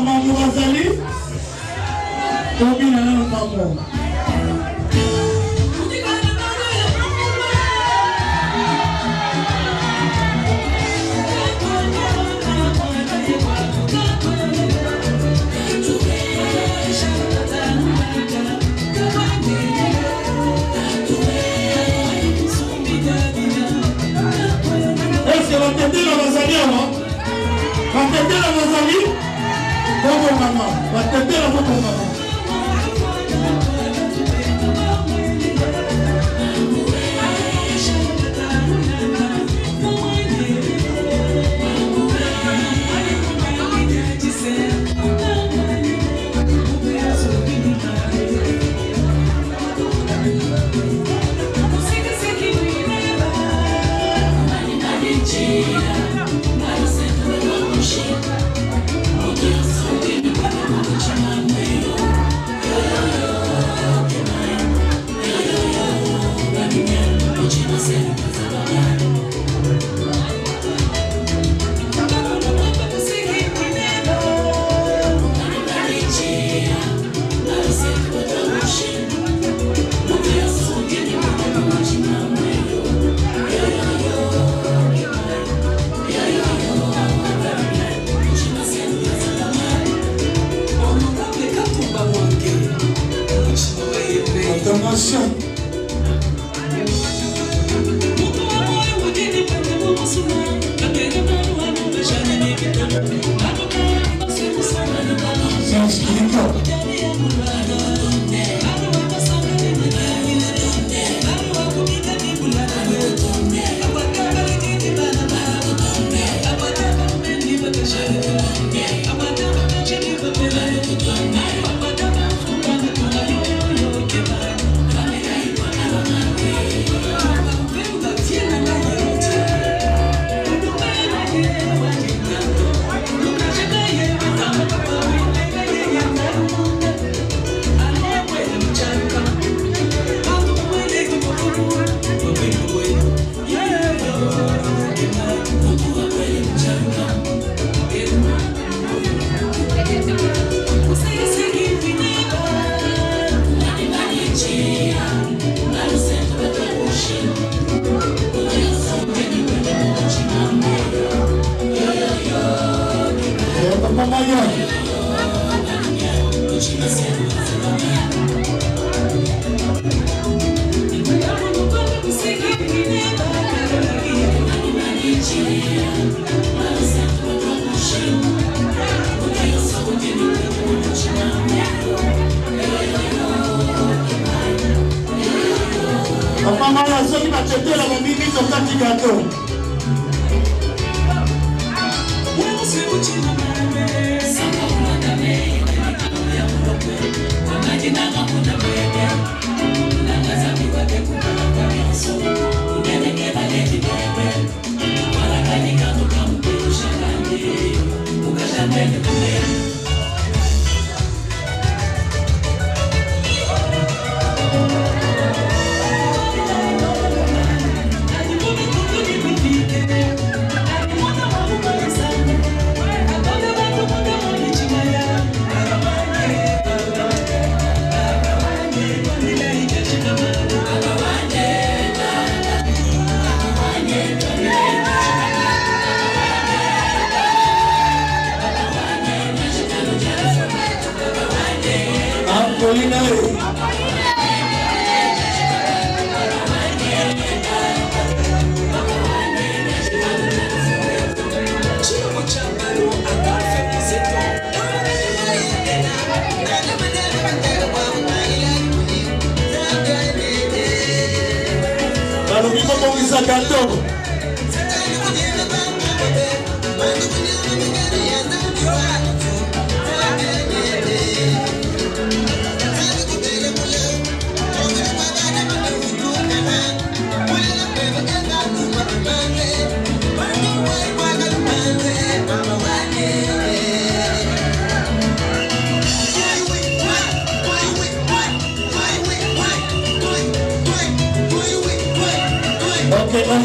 maman Rosalie. Combien de maman?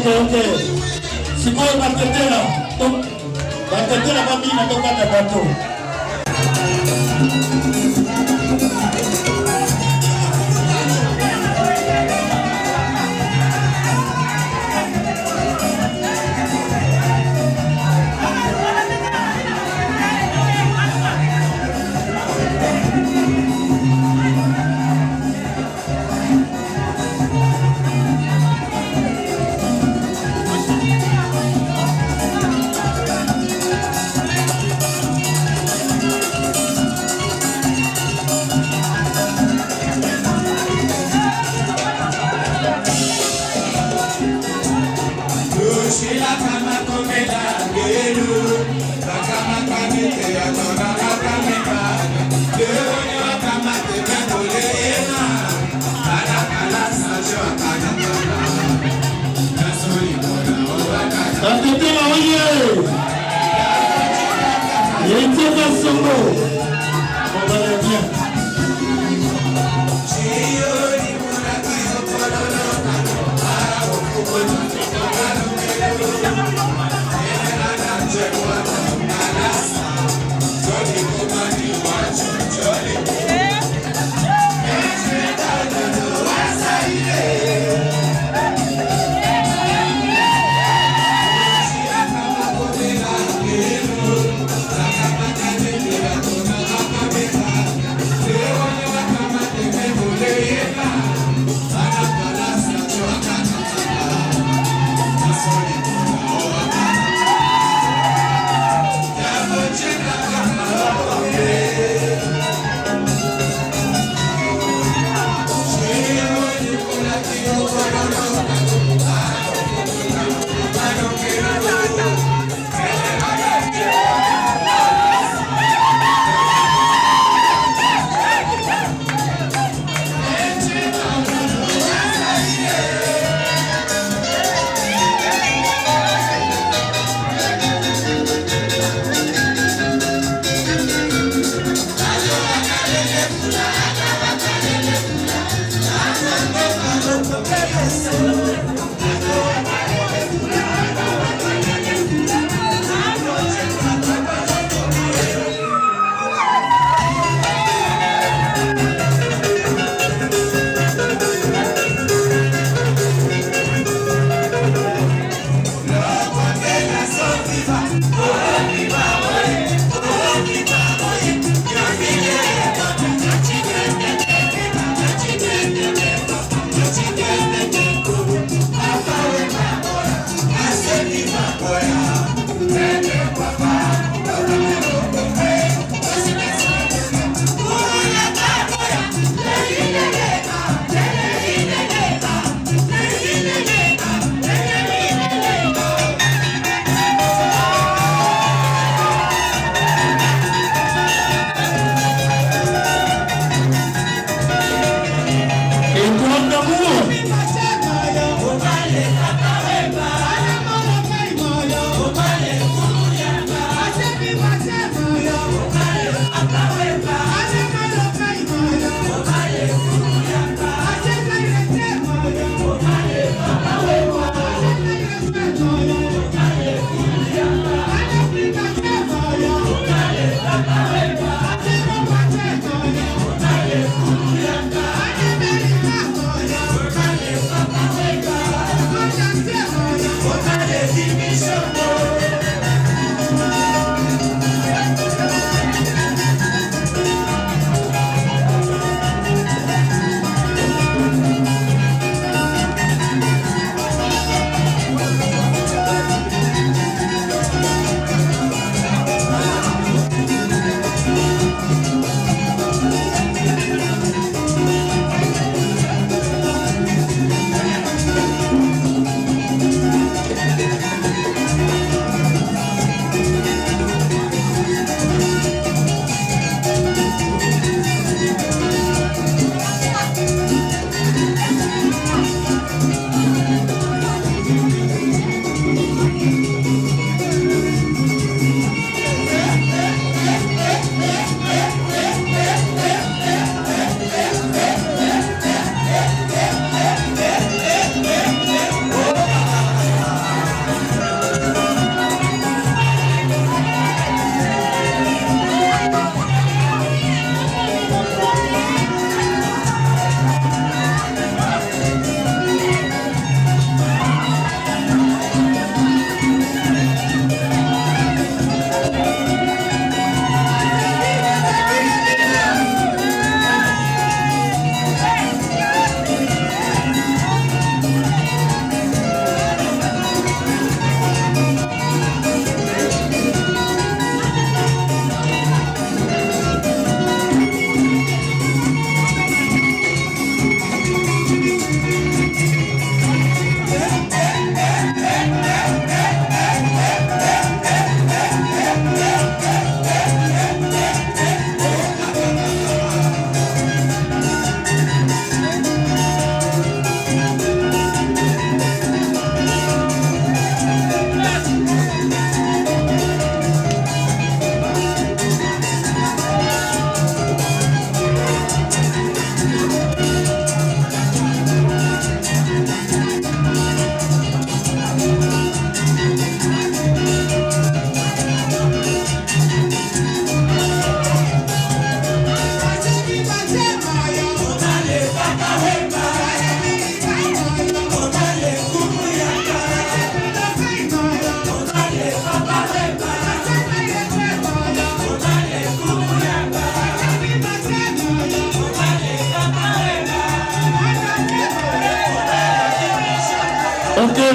Okay. Simoyo batetela. Batetela babina toka na bato. Thank you.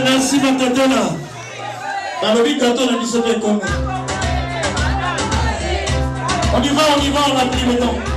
Merci Matatela. Balobi Tato na biso te comme. On y va, on a pris le temps.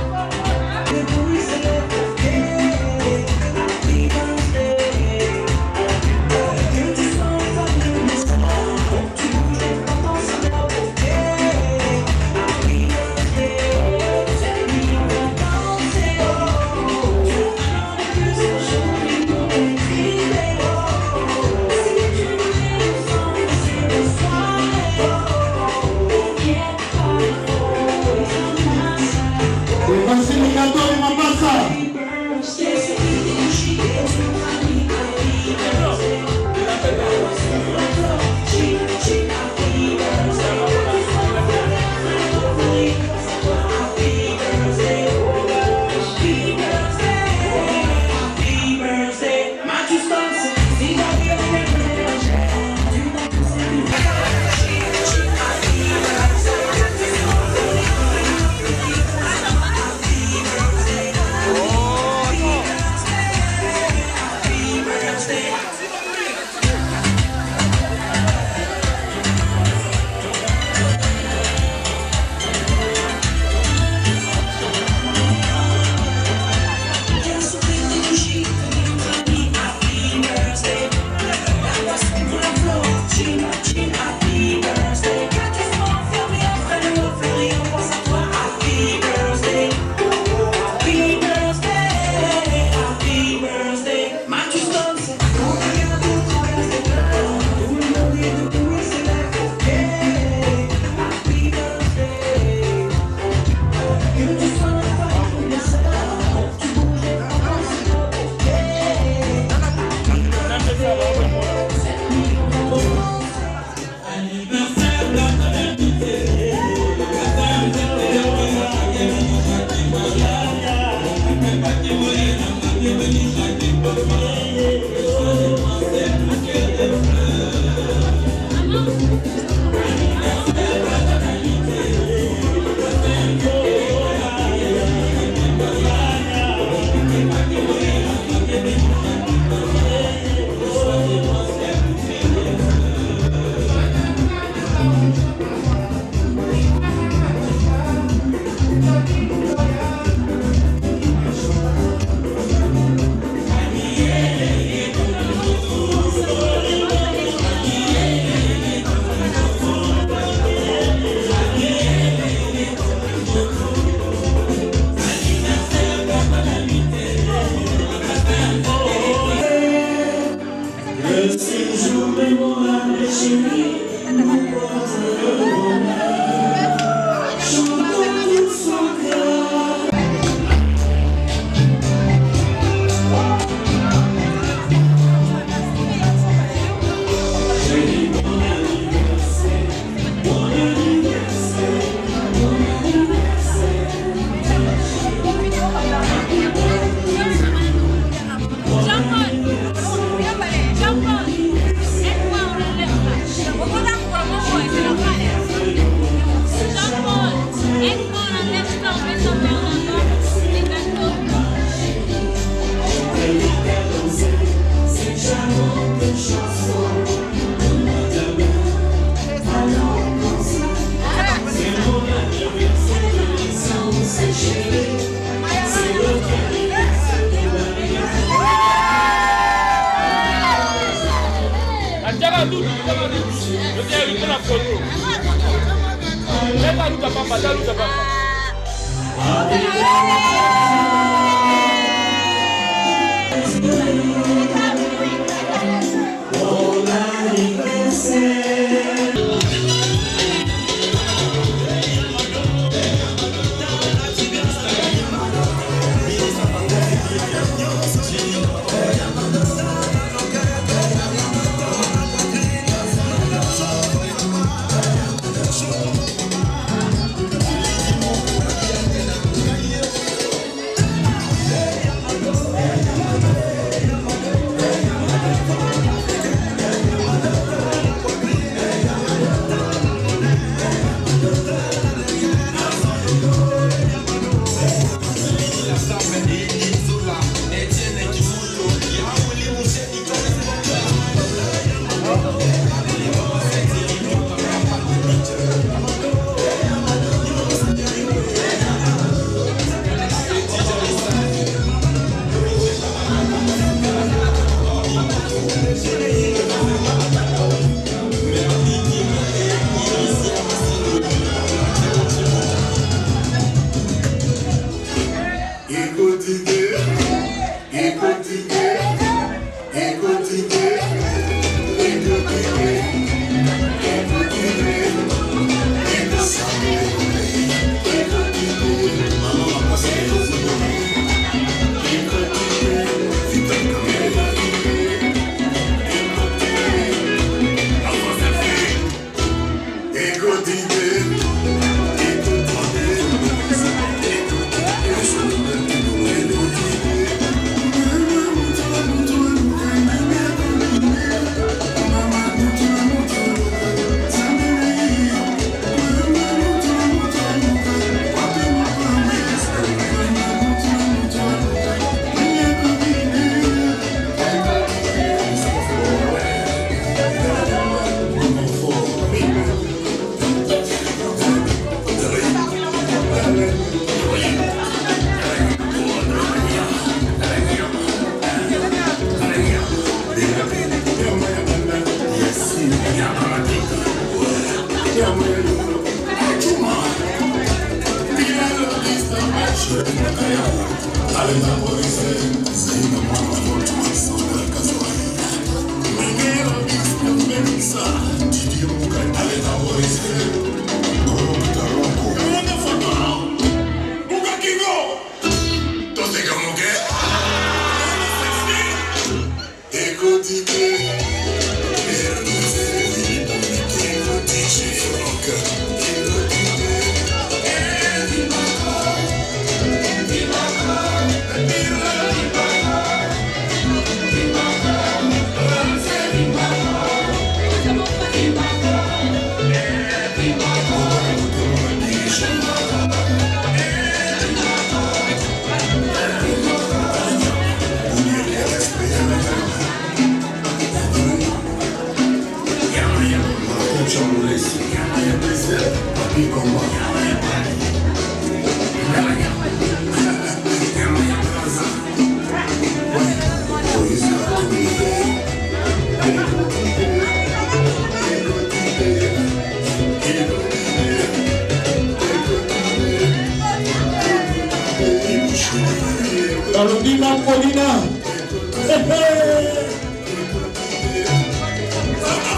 Alubima Polina.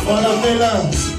Voilà, Bella.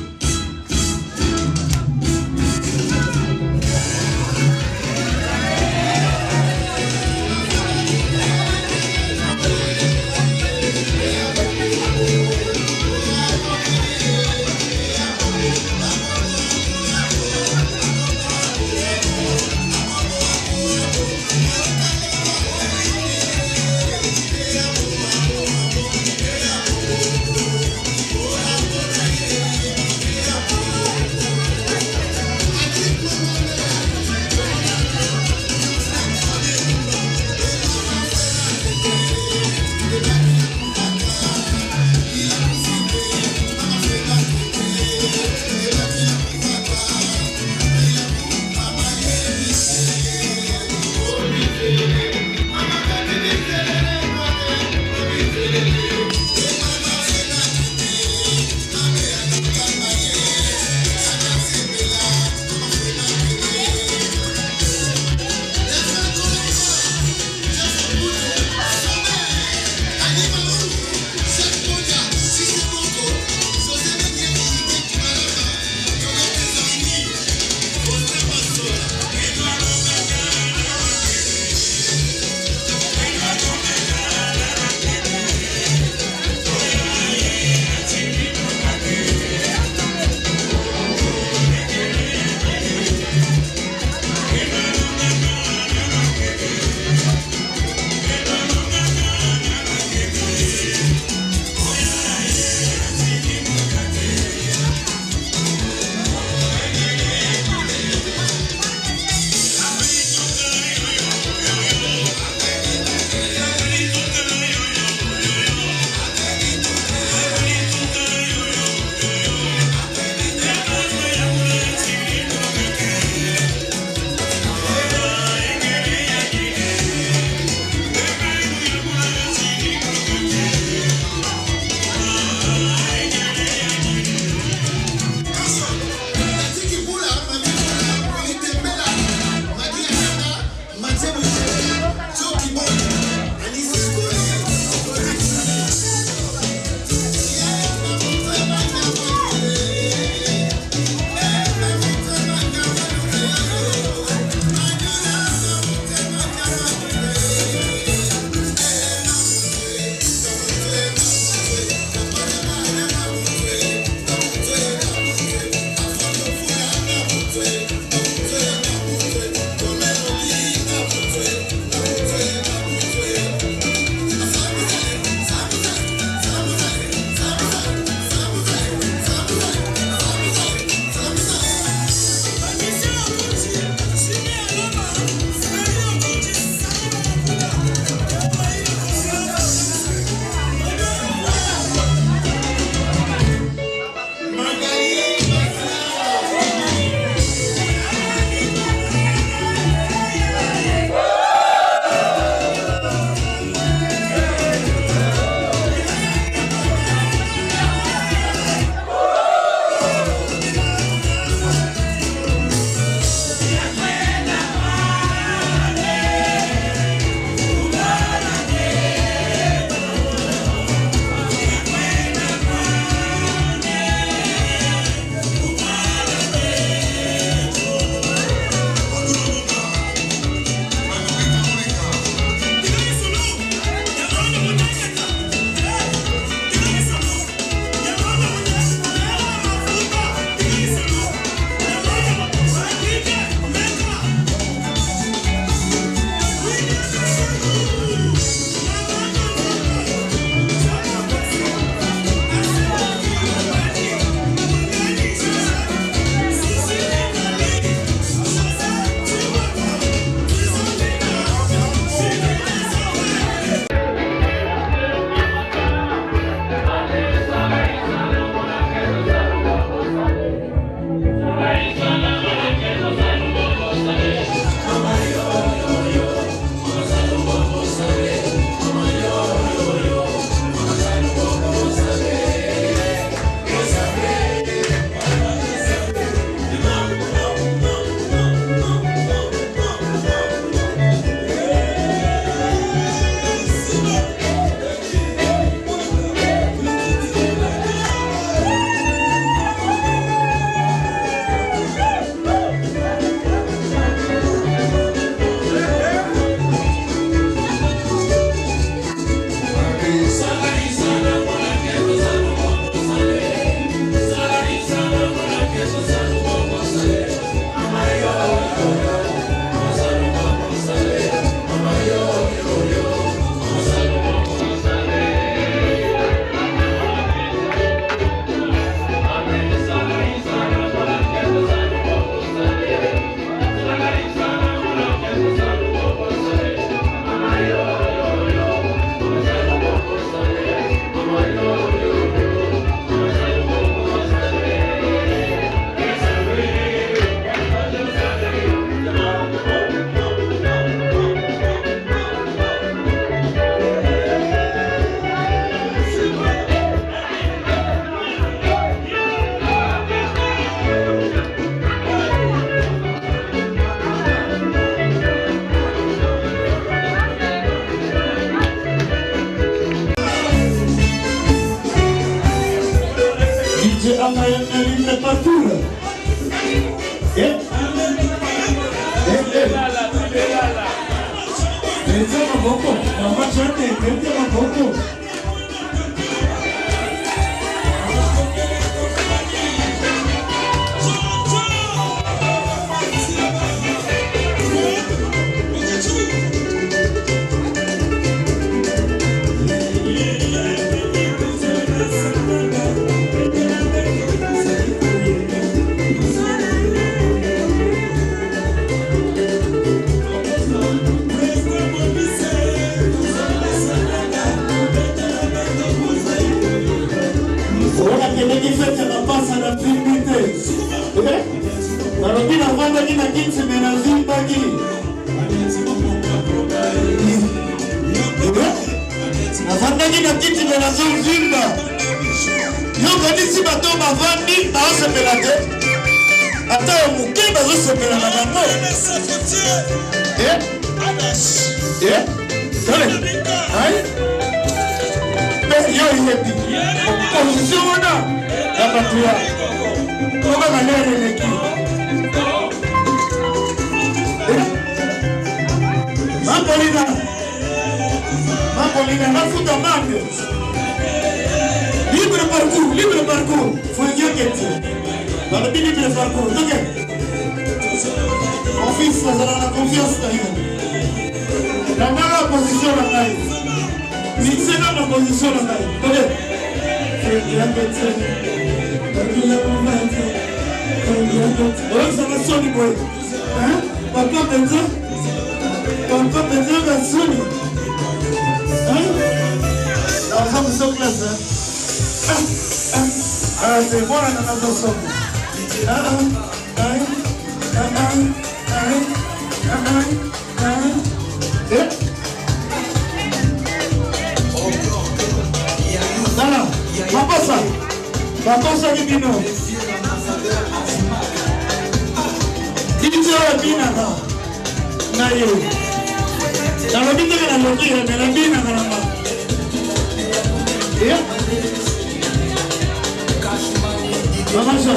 Nalinda partout. Maman chante, libre parcours. Faut dire que dans le libre parcours, ok. Mon fils, ça a la confiance d'ailleurs. Dans la position là, mixez dans la position là, ok. Ça va sonner quoi? Hein? Papa Benzo va sonner. Hein? Alors ça vous sommes classe, hein? C'est bon, on a besoin. Makosa kibino. Kicho bina na. Nayo. Nalo bina na lokira na bina na mama. Mama sha.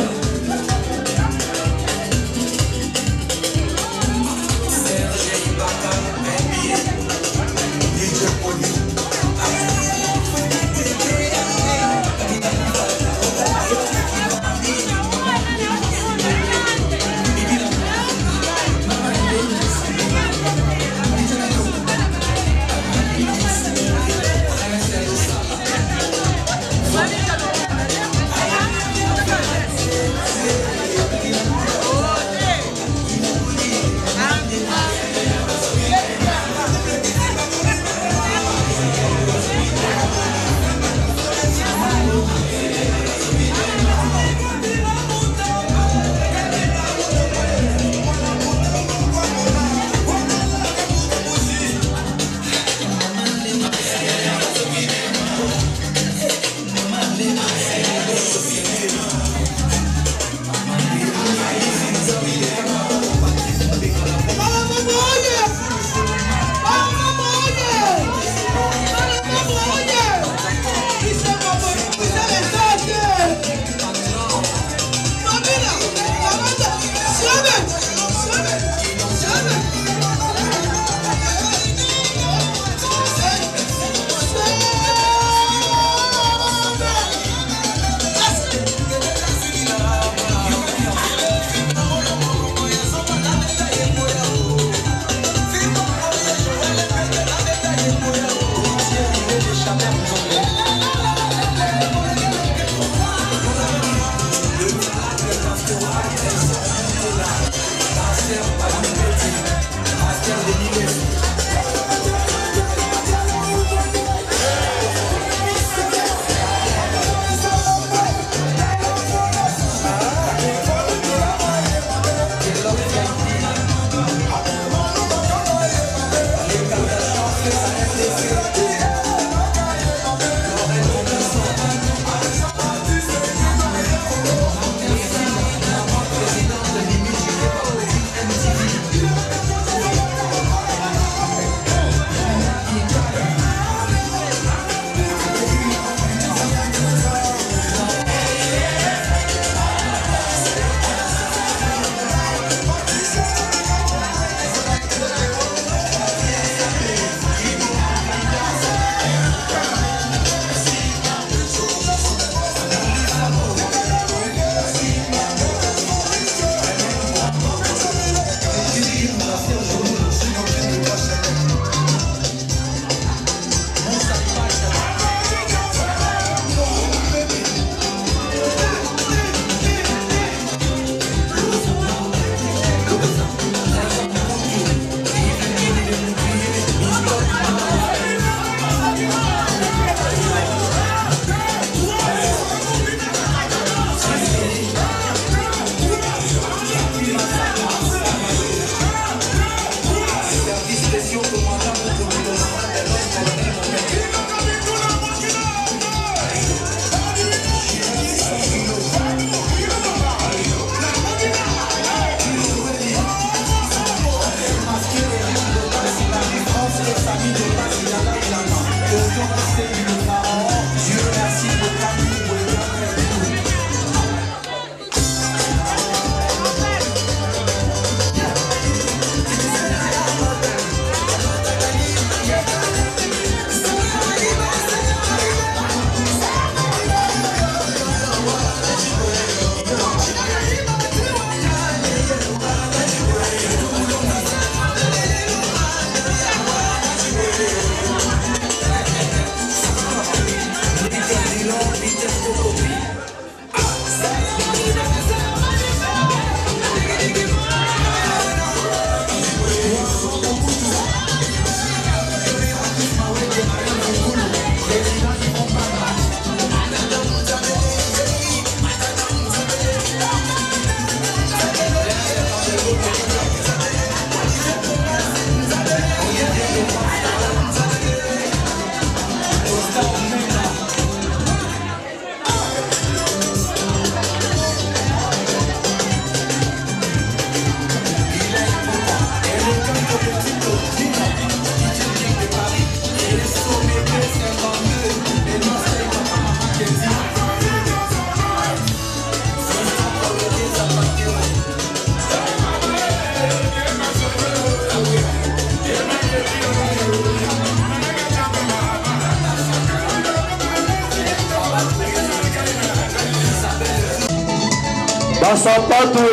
Basapato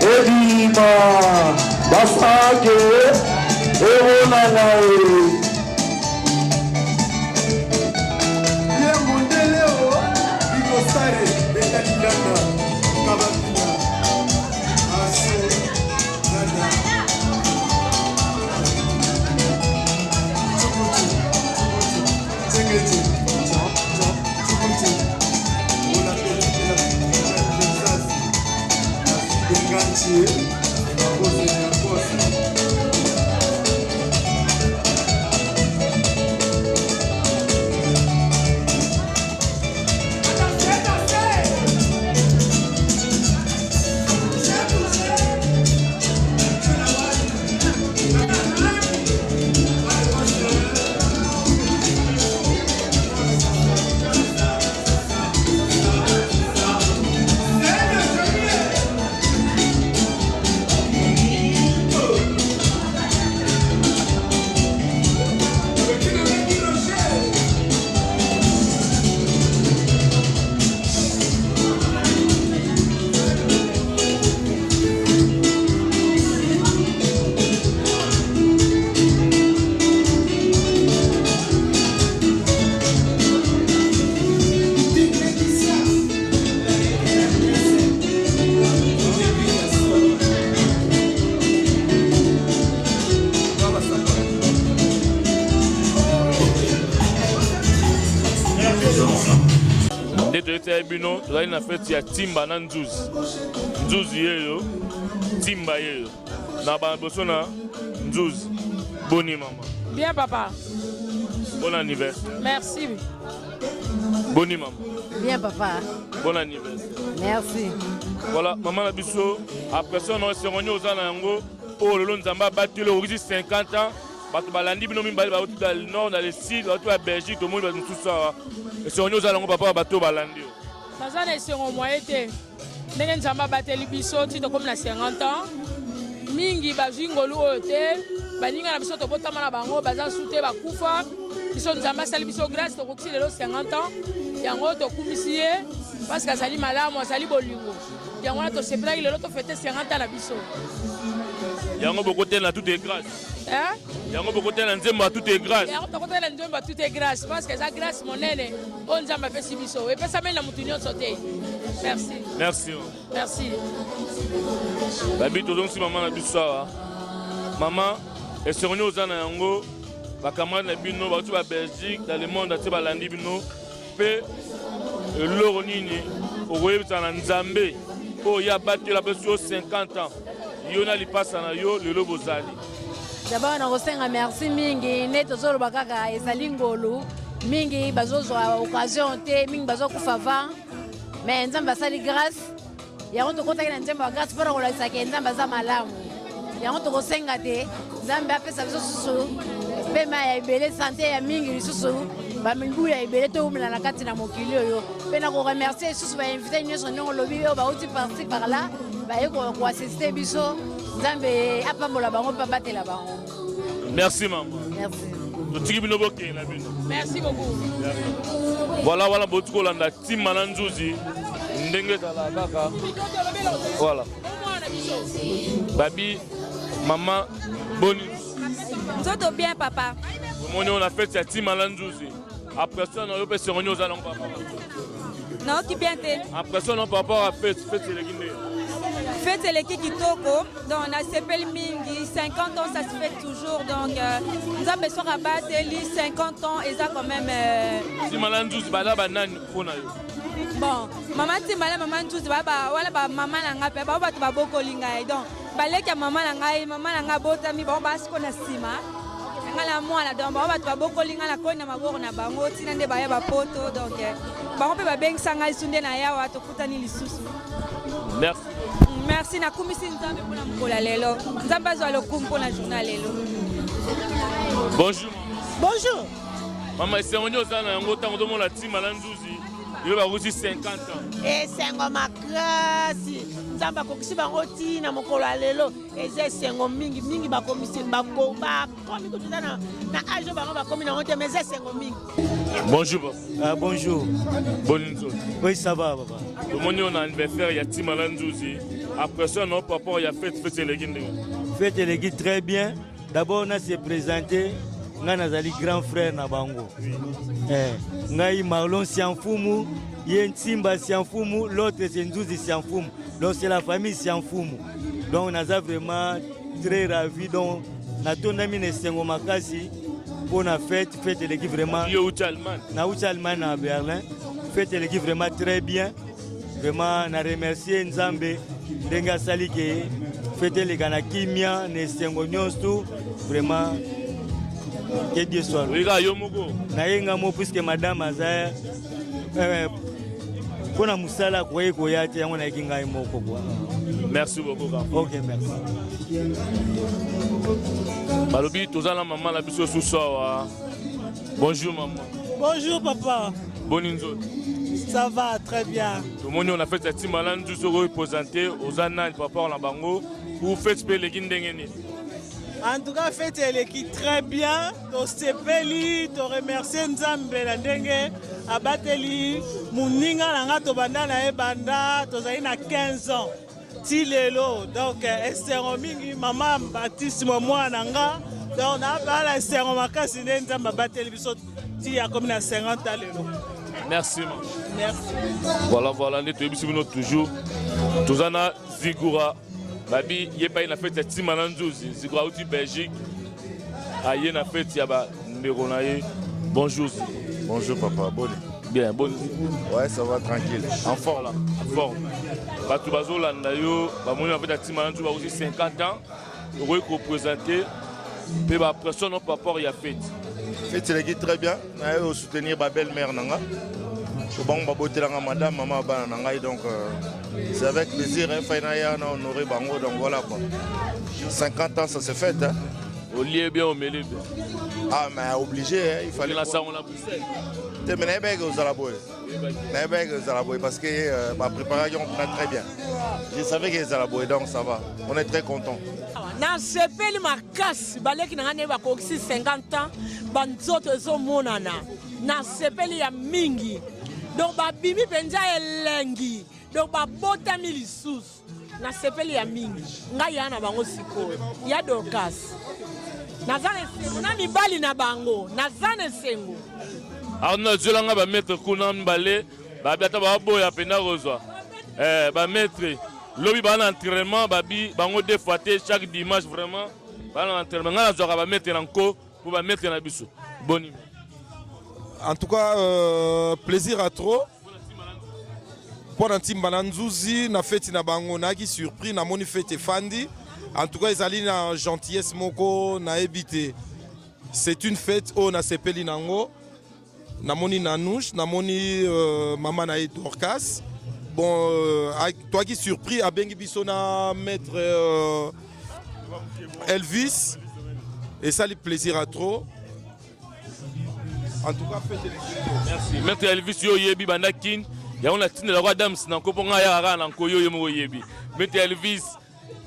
Edima Basake Ewonanae Mondeleo Bigosare Bekanilanda Kabatina Aso Nada Chukuchu Chengeti Chukuchu Ola Pelitela Benganchi Akose Bino, tu as une affaire qui a Timba dans Nzouz. Nzouz yéyo, Timba yéyo. Naba Bosona, Nzouz. Boni maman. Bien papa. Bon anniversaire. Merci. Boni maman. Bien papa. Bon anniversaire. Merci. Voilà, maman Nabiso, après ça, on s'est rendu aux Anango. Oh, le long Nzamba battu le horizon 50 ans. Bato balandi bino mimbali ba dans le nord, dans le sud, dans la Belgique, tout le monde va tout ça. Et c'est on nous allons papa bateau balandi. Ça n'est sur un moyen été. N'est Nzamba battu biso ti to comme na 50 ans. Mingi ba jingolu ote, ba ninga na biso to botama na bango baza soute ba kufa. Biso Nzamba sali biso grâce to koksi le 50 ans. Yango to kumisie parce que sali malamu, sali bolingo. Yango na to sepla ile to fêter 50 ans na biso. Yango bokote na tout est grâce. Hein? Yango bokote na nzemba tout est grâce. Yango bokote na nzemba tout est grâce parce que ça grâce monene on Nzamba fait biso. Et puis ça mène na mutunyo sauté. Merci. Merci. Merci. Babi tozong si maman na biso maman et c'est on aux ana yango ba camarade na bino ba tu ba Belgique dans le monde ati ba landi bino pe loro nini okoyebisa na Nzambe o ya battu la personne 50 ans. Yona li passa na yo le lobo zali. D'abord nakosenga merci mingi ne tozoloba kaka ezali ngolu mingi bazozwa occasion te mingi bazokufa va mais nzambe asali grâce yango tokotaki na nzembo ya grâce mpona kolakisaka nzambe aza malamu yango tokosenga te nzambe apesa biso susu pema ya ebele sante ya mingi lisusu bamibu ya ebele toumela na kati na mokili oyo mpe na koremercie lisusu bainvite nyonso ndenge olobi oyo bauti parti par là baye koasiste biso nzambe apambola bango mpe abatela bango. Merci maman. Merci. Merci beaucoup. Voilà, beaucoup Kolanda, Tim Mananzuzi, Ndenge Talabaka. Voilà. Babi, maman, bonne. Tout bien, papa. On a fait cette Tim Mananzuzi. Après ça, on a fait ce réunion aux allons papa. Non, qui bien t'es. Après ça, on a papa fait les guinées. Faites l'équipe Kitoko, donc on a CPL Mingi, 50 ans ça se fait toujours, donc nous avons besoin de battre 50 ans et ça quand même. Si maman douce, bala banane pour nous. Bon, maman Timala, maman douce, voilà maman nanga pe, baba tu vas beaucoup linga donc balé que maman nanga bota mi bon bas qu'on a sima. Ngala moi là donc baba tu vas beaucoup linga la kona maboko na bango tina nde baya ba poto donc bango pe ba beng sanga isunde na yawa to kutani lisusu. Merci. Merci na kumisi nzambe pona mkola lelo. Nzambe azwa lokumu pona journal lelo. Bonjour. Bonjour. Maman, c'est on est dans yango tango domo la Tim Mananzuzi. Il va aussi 50 ans. Et sengo makasi. Nzambe kokisi bango ti na mkola lelo. Eze sengo mingi mingi ba komisi ba komi kutuza na ajo bango ba komi na honte mais eze sengo mingi. Bonjour. Bonjour. Bonne nuit. Oui, ça va, papa. Le monde on a anniversaire, il y a Tim Mananzuzi. Après ça, non, papa, il y a fête les guinées. Fête les guides très bien. D'abord, on a se présenté. On a zali grand frère na bango. Ngai Marlon Sianfumu, Yen Timba Sianfumu, l'autre c'est Nzuzi Sianfumu. Donc c'est la famille Sianfumu. Donc on a vraiment très ravis. Donc na tonami ne sengo makasi pour la fête l'équipe vraiment. Na Uchalman à Berlin. Fête l'équipe vraiment très bien. Vraiment on a remercié Nzambe Denga Salike. Fête les gana Kimia, ne sengo nyonso vraiment. Que Dieu soit loué. Nayenga mo puisque madame Azaya pona musala koye koyate yango na kinga moko kwa. Merci beaucoup. OK, merci. Balobi tozala maman la biso soir. Bonjour maman. Bonjour papa. Bonne nuit. Ça va très bien. Tout le monde on a fait cette Tim Mananzuzi représenté aux Anna papa la bango pour fête les guindengeni. En tout cas, faites l'équipe très bien. To sepeli, to remercier Nzambe na ndenge abateli muninga nanga to banda na ebanda to zali na 15 ans. Ti lelo donc espérons mingi maman Baptiste mwana nga donc na bala espérons makasi ne Nzambe abateli biso ti ya comme na 50 ans lelo. Merci maman. Merci. Voilà, nous sommes toujours. Tozana Zigura. Babi, il y a une fête de Tim Mananzuzi, Zigura outil Belgique. Aïe, na fête yaba Neronaye. Bonjour. Bonjour papa, bonne. Bien, bonne. Ouais, ça va tranquille. En forme là, en forme. Batu bazo landayo, ba moni na fête de Tim Mananzuzi ba aussi 50 ans. Vous représenter. Pe ba personne non pas port y a fête. Fête l'équipe très bien. Na yo soutenir ma belle-mère nanga. Bon, ma beauté là, madame, maman, donc c'est avec plaisir, hein, on a honoré Bango, donc voilà quoi. 50 ans, ça s'est fait. Hein. Au lieu bien, au milieu bien. Ah, mais obligé, hein, il fallait. Ça, on a poussé. Tu es aux Alaboy. Parce que ma préparation prend très bien. Je savais qu'ils étaient Alaboy, donc ça va. On est très contents. Na sepeli makasi baleki na ngane ba kokisi 50 ans banzoto zo monana na sepeli ya mingi. Donc babimi penza elengi donc babotami lisusu na sepeli ya mingi ngai yana bango sikoyo ya Dorcas nazana sengo na mibali na bango nazana sengo arna zolanga ba maître kuna mbale ba biata ba boya pena rozwa ba maître lobi ba na entraînement babi bango deux fois chaque dimanche vraiment ba na entraînement ngala zoka ba maître nanko pour ba maître na biso boni. En tout cas, plaisir à trop. Pour Tim Mananzuzi, na fête na bango na qui surpris na moni fête fandi. En tout cas, ezali na gentillesse moko na ebité. C'est une fête où na sepeli nango. Namoni Nanouche, namoni maman na Dorcas. Bon, toi qui surpris, à Bengi Bissona maître Elvis. Et ça, le plaisir à trop. En tout cas, faites. Merci. Maître Elvis, yo yebi bandakin. Ya on a tine la roi Dams na koponga ya ra na koyo yemo yebi. Maître Elvis,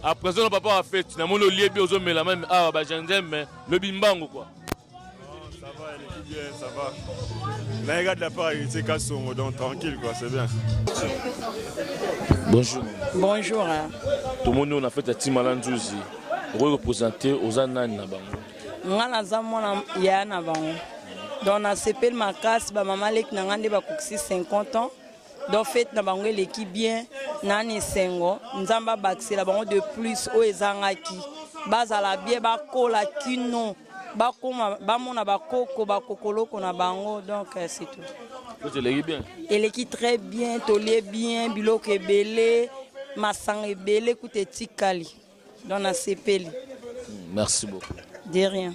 après ça, papa a fait. Na mono yebi ozo mela même ah ba jandem le bimbango quoi. Ça va, elle est bien, ça va. Là, regarde la part, c'est Kassongo, donc tranquille quoi, c'est bien. Bonjour. Bonjour. Tout le monde on a fait un petit malandouzi. Représenté aux Anani na bango. Ngana zamona ya na bango. Donc on a sepel ma casse ba maman lek na ngande ba kuksi 50 ans. Donc fête na bango l'équipe bien nani sengo nzamba baxé la bango de plus o ezangaki. Bazala bien ba kola kino. Bakoma bamona bakoko bakokoloko na bango donc c'est tout. Vous l'équipe bien. Elle équipe très bien, tolé bien, biloko ebele, masang ebele koute tikali. Dans la CPL. Merci beaucoup. De rien.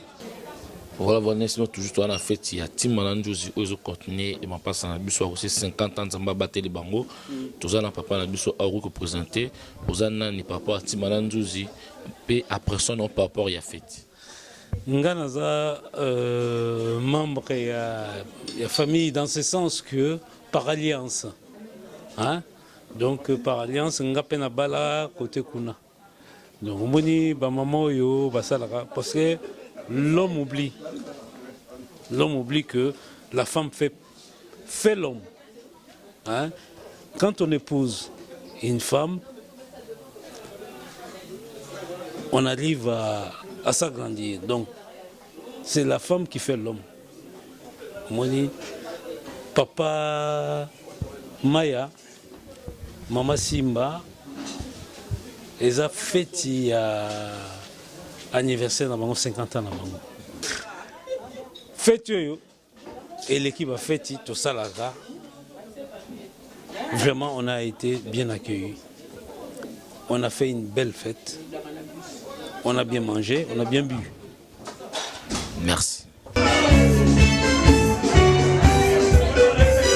Voilà, voilà, sinon toujours toi la fête, il y a Tim Malandouzi, ils ont continué, et ma passe en abus, aussi 50 ans, Zamba batté les bango, tous en papa en abus, à représenter, aux années, ni papa, Tim Malandouzi, et après ça, non, papa, il y a fête. Nganaza, membre et la famille, dans ce sens que par alliance. Hein? Donc, par alliance, Ngapena Bala, côté Kuna. Donc, on dit parce que l'homme oublie. L'homme oublie que la femme fait l'homme. Hein? Quand on épouse une femme, on arrive à s'agrandir. Donc, c'est la femme qui fait l'homme. Moi, papa Maya, maman Simba, ils ont fêté anniversaire dans 50 ans. Fête et l'équipe a fêté tout ça là. Vraiment, on a été bien accueillis. On a fait une belle fête. On a bien mangé, on a bien bu. Merci.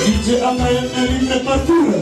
DJ Amael n'est pas tout.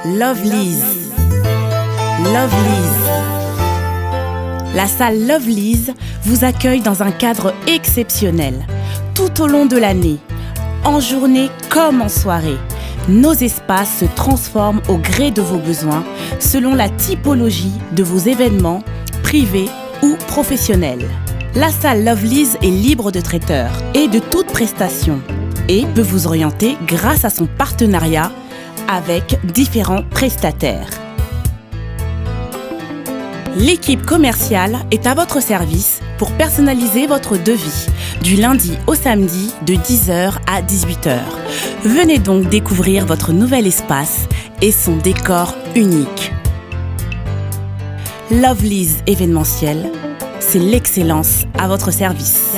Lovelyz. Lovelyz. La salle Lovelyz vous accueille dans un cadre exceptionnel. Tout au long de l'année, en journée comme en soirée, nos espaces se transforment au gré de vos besoins, selon la typologie de vos événements, privés ou professionnels. La salle Lovelyz est libre de traiteur et de toute prestation et peut vous orienter grâce à son partenariat avec différents prestataires. L'équipe commerciale est à votre service pour personnaliser votre devis du lundi au samedi de 10h à 18h. Venez donc découvrir votre nouvel espace et son décor unique. Lovelyz événementiel, c'est l'excellence à votre service.